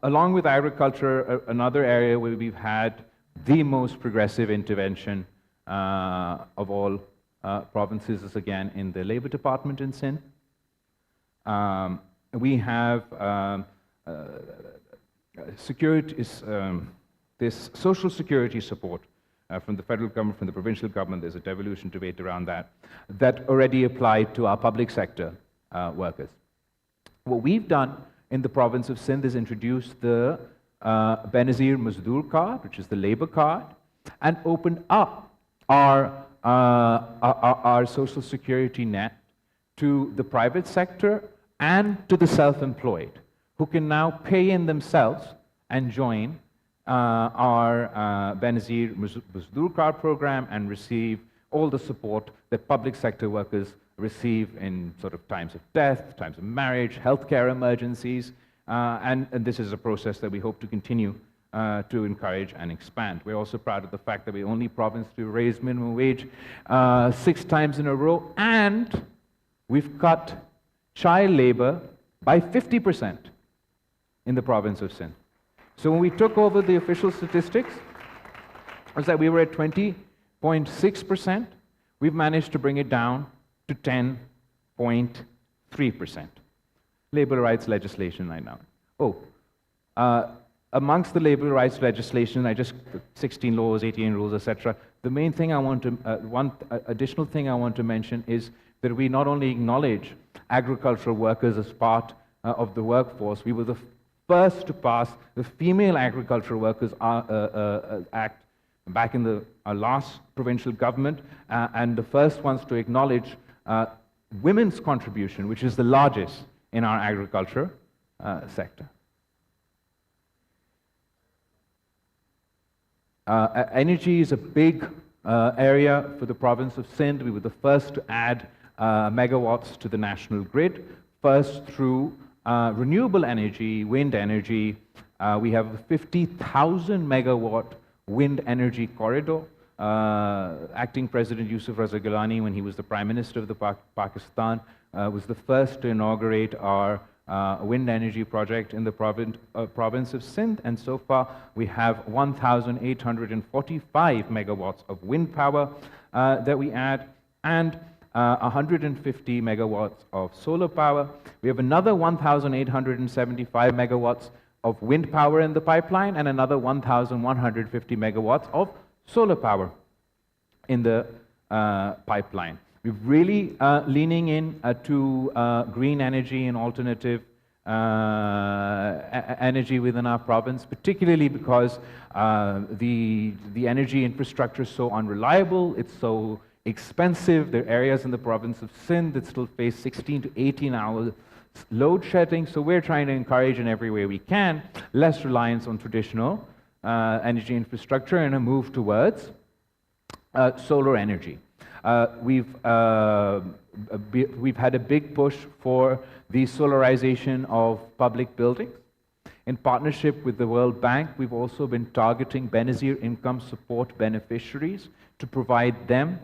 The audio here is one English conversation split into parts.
Along with agriculture, another area where we've had the most progressive intervention of all provinces is again in the Labor Department in Sindh. We have this social security support from the federal government, from the provincial government. There's a devolution debate around that, that already applied to our public sector workers. What we've done in the province of Sindh is introduce the Benazir Mazdoor card, which is the labor card, and opened up our social security net to the private sector and to the self-employed, who can now pay in themselves and join our Benazir Mazdoor card program and receive all the support that public sector workers receive in sort of times of death, times of marriage, healthcare emergencies, and this is a process that we hope to continue to encourage and expand. We're also proud of the fact that we're the only province to raise minimum wage 6 times in a row, and we've cut child labor by 50% in the province of Sindh. So when we took over the official statistics, it was that we were at 20.6%. We've managed to bring it down to 10.3%. Labor rights legislation right now. Amongst the labor rights legislation, 16 laws, 18 rules, etc. The main thing I want to, one additional thing I want to mention is that we not only acknowledge agricultural workers as part of the workforce, we were the first to pass the Female Agricultural Workers Act back in the last provincial government, and the first ones to acknowledge women's contribution, which is the largest in our agriculture sector. Energy is a big area for the province of Sindh. We were the first to add megawatts to the national grid, first through renewable energy, wind energy. We have a 50,000 megawatt wind energy corridor. Acting President Yusuf Raza Gilani, when he was the Prime Minister of the Pakistan, was the first to inaugurate our wind energy project in the province of Sindh, and so far we have 1,845 megawatts of wind power that we add, and 150 megawatts of solar power. We have another 1,875 megawatts of wind power in the pipeline, and another 1,150 megawatts of solar power in the pipeline. We're really leaning in to green energy and alternative energy within our province, particularly because the energy infrastructure is so unreliable, it's so expensive. There are areas in the province of Sindh that still face 16 to 18 hours load shedding, so we're trying to encourage in every way we can less reliance on traditional energy infrastructure and a move towards solar energy. We've had a big push for the solarization of public buildings. In partnership with the World Bank, we've also been targeting Benazir income support beneficiaries to provide them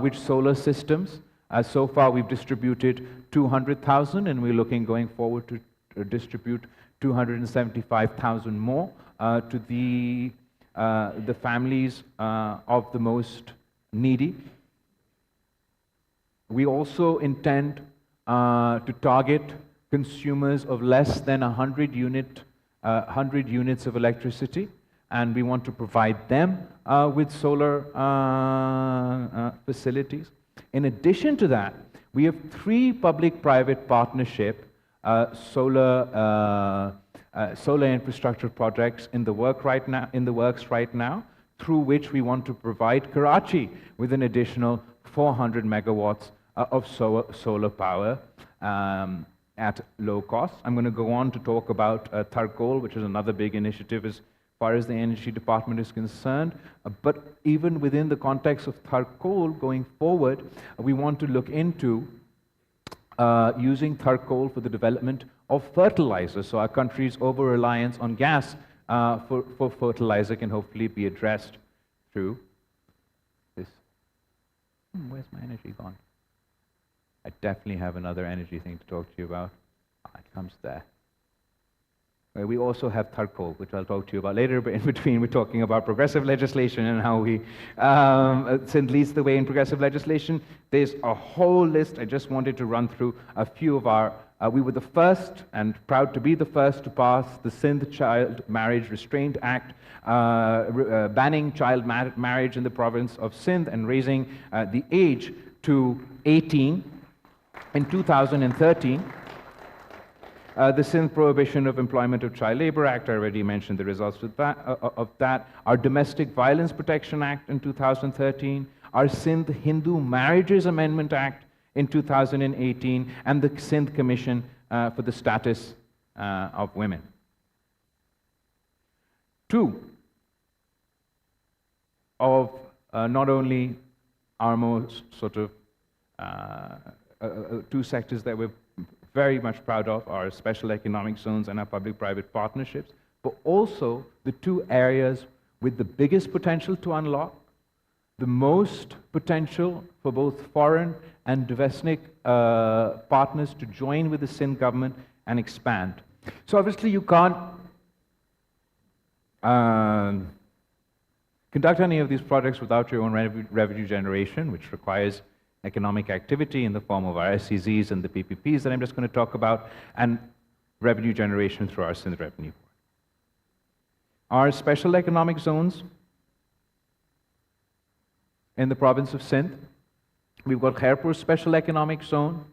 with solar systems. So far, we've distributed 200,000, and we're looking going forward to distribute 275,000 more to the families of the most needy. We also intend to target consumers of less than 100 units of electricity, and we want to provide them with solar facilities. In addition to that, we have 3 public-private partnership solar infrastructure projects in the works right now, through which we want to provide Karachi with an additional 400 megawatts of solar power at low cost. I'm going to go on to talk about Tharkol, which is another big initiative as far as the Energy Department is concerned. But even within the context of Tharkol going forward, we want to look into using Tharkol for the development of fertilizer. So our country's over-reliance on gas for fertilizer can hopefully be addressed through this. Where's my energy gone? I definitely have another energy thing to talk to you about. It comes there. We also have Tharkol, which I'll talk to you about later, but in between we're talking about progressive legislation and how we, Sindh leads the way in progressive legislation. There's a whole list. I just wanted to run through a few of our, we were the first, and proud to be the first, to pass the Sindh Child Marriage Restraint Act, banning child marriage in the province of Sindh and raising the age to 18 in 2013. The Sindh Prohibition of Employment of Child Labor Act, I already mentioned the results of that. Our Domestic Violence Protection Act in 2013, our Sindh Hindu Marriages Amendment Act in 2018, and the Sindh Commission for the Status of Women. Two of not only our most sort of two sectors that we're very much proud of, our special economic zones and our public-private partnerships, but also the two areas with the biggest potential to unlock, the most potential for both foreign and domestic partners to join with the Sindh government and expand. So obviously you can't conduct any of these projects without your own revenue generation, which requires economic activity in the form of our SEZs and the PPPs that I'm just going to talk about, and revenue generation through our Sindh Revenue Board. Our special economic zones in the province of Sindh, we've got Khairpur Special Economic Zone,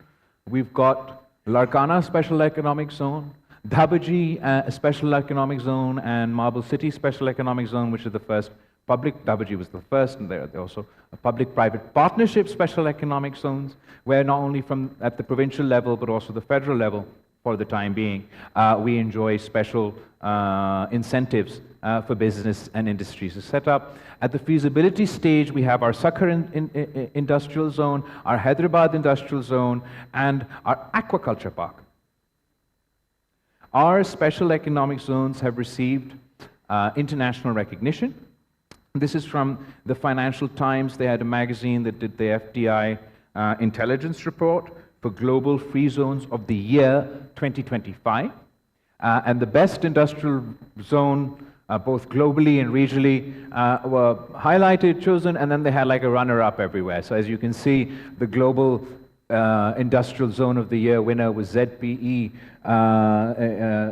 we've got Larkana Special Economic Zone, Dhabaji Special Economic Zone, and Marble City Special Economic Zone, which is the first public. Dhabaji was the first, and there are also public-private partnership special economic zones, where not only from at the provincial level, but also the federal level, for the time being, we enjoy special incentives for business and industries to set up. At the feasibility stage, we have our Sakhar Industrial Zone, our Hyderabad Industrial Zone, and our Aquaculture Park. Our special economic zones have received international recognition. This is from the Financial Times. They had a magazine that did the FDI intelligence report for Global Free Zones of the Year 2025. And the best industrial zone, both globally and regionally, were highlighted, chosen, and then they had like a runner-up everywhere. So as you can see, the Global Industrial Zone of the Year winner was ZPE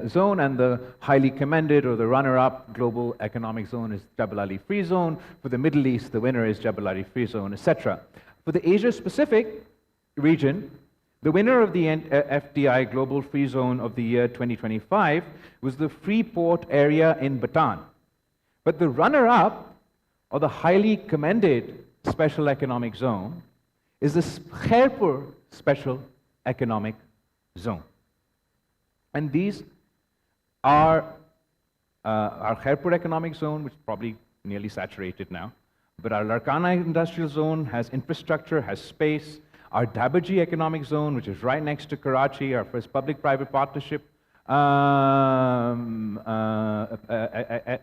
Zone, and the highly commended, or the runner-up, Global Economic Zone is Jebel Ali Free Zone. For the Middle East, the winner is Jebel Ali Free Zone, etc. For the Asia-Pacific region, the winner of the FDI Global Free Zone of the Year 2025 was the Freeport area in Bhutan. But the runner-up, or the highly commended Special Economic Zone, is the Khairpur Special Economic Zone. And these are our Khairpur Economic Zone, which is probably nearly saturated now, but our Larkana Industrial Zone has infrastructure, has space. Our Dhabaji Economic Zone, which is right next to Karachi, our first public-private partnership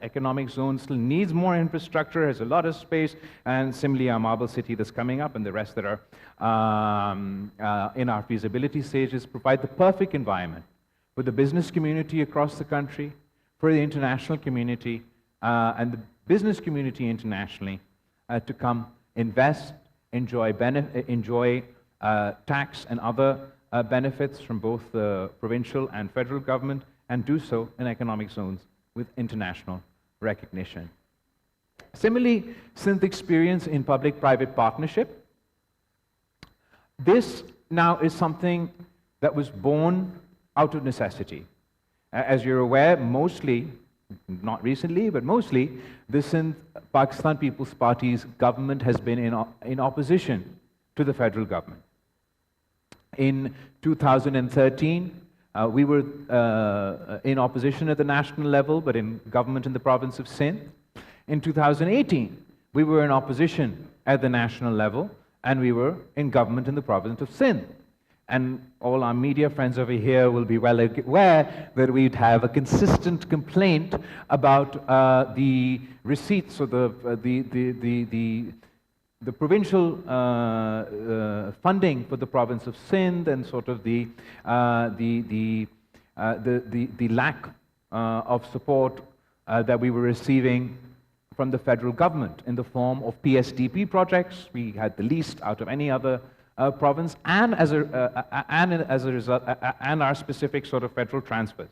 economic zone, still needs more infrastructure, has a lot of space, and similarly our Marble City that's coming up and the rest that are in our feasibility stages provide the perfect environment for the business community across the country, for the international community, and the business community internationally to come invest, enjoy tax and other benefits from both the provincial and federal government, and do so in economic zones with international recognition. Similarly, Sindh experience in public-private partnership. This now is something that was born out of necessity. As you're aware, mostly, not recently, but mostly, the Sindh Pakistan People's Party's government has been in opposition to the federal government. In 2013, we were in opposition at the national level, but in government in the province of Sindh. In 2018, we were in opposition at the national level, and we were in government in the province of Sindh. And all our media friends over here will be well aware that we'd have a consistent complaint about the receipts or the provincial funding for the province of Sindh, and sort of the lack of support that we were receiving from the federal government in the form of PSDP projects. We had the least out of any other province, and as a result, and our specific sort of federal transfers.